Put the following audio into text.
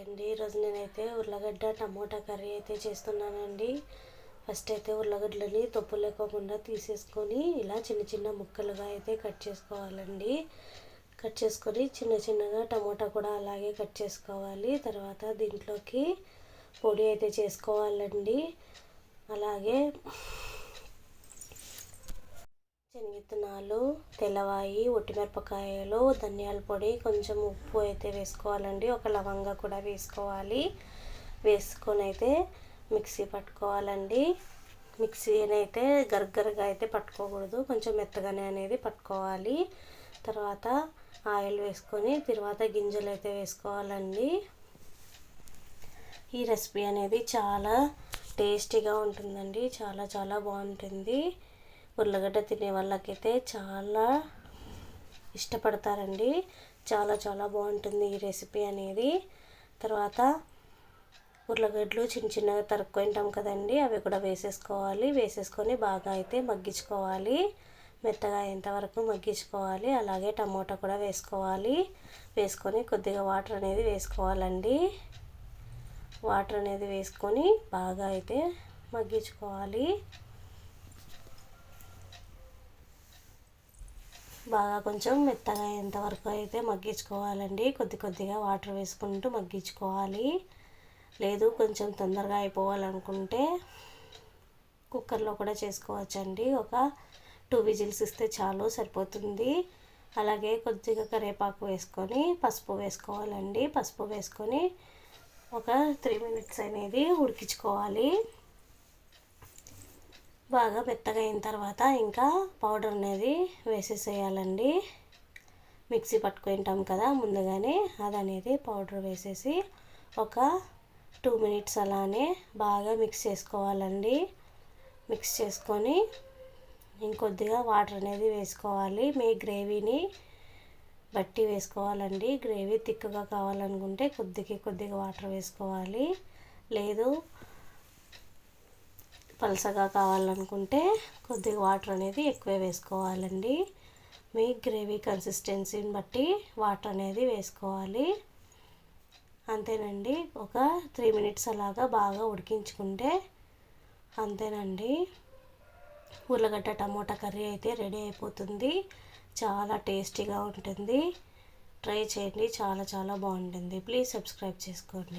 అండి. ఈరోజు నేనైతే ఉర్లగడ్డ టమోటా కర్రీ అయితే చేస్తున్నానండి. ఫస్ట్ అయితే ఉర్లగడ్డలని తొప్పు లేకోకుండా తీసేసుకొని ఇలా చిన్న చిన్న ముక్కలుగా అయితే కట్ చేసుకోవాలండి. కట్ చేసుకొని చిన్న చిన్నగా టమోటా కూడా అలాగే కట్ చేసుకోవాలి. తర్వాత దీంట్లోకి పొడి అయితే చేసుకోవాలండి. అలాగే శనగిత్తనాలు, తెల్లవాయి, ఒట్టిమిరపకాయలు, ధనియాల పొడి, కొంచెం ఉప్పు అయితే వేసుకోవాలండి. ఒక లవంగా కూడా వేసుకోవాలి. వేసుకొని అయితే మిక్సీ పట్టుకోవాలండి. మిక్సీని అయితే గరగరగా అయితే పట్టుకోకూడదు, కొంచెం మెత్తగానే అనేది పట్టుకోవాలి. తర్వాత ఆయిల్ వేసుకొని తర్వాత గింజలు అయితే వేసుకోవాలండి. ఈ రెసిపీ అనేది చాలా టేస్టీగా ఉంటుందండి. చాలా చాలా బాగుంటుంది. ఉర్లగడ్డ తినే వాళ్ళకైతే చాలా ఇష్టపడతారండి. చాలా చాలా బాగుంటుంది ఈ రెసిపీ అనేది. తర్వాత ఉర్లగడ్డలు చిన్న చిన్నగా తరుక్కుంటాం కదండి, అవి కూడా వేసేసుకోవాలి. వేసేసుకొని బాగా అయితే మగ్గించుకోవాలి. మెత్తగా అయ్యేంత వరకు మగ్గించుకోవాలి. అలాగే టమోటా కూడా వేసుకోవాలి. వేసుకొని కొద్దిగా వాటర్ అనేది వేసుకోవాలండి. వాటర్ అనేది వేసుకొని బాగా అయితే మగ్గించుకోవాలి. బాగా కొంచెం మెత్తగా అయ్యేంత వరకు అయితే మగ్గించుకోవాలండి. కొద్ది కొద్దిగా వాటర్ వేసుకుంటూ మగ్గించుకోవాలి. లేదు కొంచెం తొందరగా అయిపోవాలనుకుంటే కుక్కర్లో కూడా చేసుకోవచ్చండి. ఒక 2 విజిల్స్ ఇస్తే చాలు, సరిపోతుంది. అలాగే కొద్దిగా కరివేపాకు వేసుకొని పసుపు వేసుకోవాలండి. పసుపు వేసుకొని ఒక 3 మినిట్స్ అనేది ఉడికించుకోవాలి. బాగా మెత్తగా అయిన తర్వాత ఇంకా పౌడర్ అనేది వేసేసేయాలండి. మిక్సీ పట్టుకుంటాం కదా ముందుగానే, అది అనేది పౌడర్ వేసేసి ఒక 2 మినిట్స్ అలానే బాగా మిక్స్ చేసుకోవాలండి. మిక్స్ చేసుకొని ఇంకొద్దిగా వాటర్ అనేది వేసుకోవాలి. మీ గ్రేవీని బట్టి వేసుకోవాలండి. గ్రేవీ థిక్గా కావాలనుకుంటే కొద్దిగా వాటర్ వేసుకోవాలి. లేదు పలసగా కావాలనుకుంటే కొద్దిగా వాటర్ అనేది ఎక్కువ వేసుకోవాలండి. మీ గ్రేవీ కన్సిస్టెన్సీని బట్టి వాటర్ అనేది వేసుకోవాలి. అంతేనండి. ఒక 3 మినిట్స్ అలాగా బాగా ఉడికించుకుంటే అంతేనండి, ఉర్లగడ్డ టమోటా కర్రీ అయితే రెడీ అయిపోతుంది. చాలా టేస్టీగా ఉంటుంది. ట్రై చేయండి, చాలా చాలా బాగుంటుంది. ప్లీజ్ సబ్స్క్రైబ్ చేసుకోండి.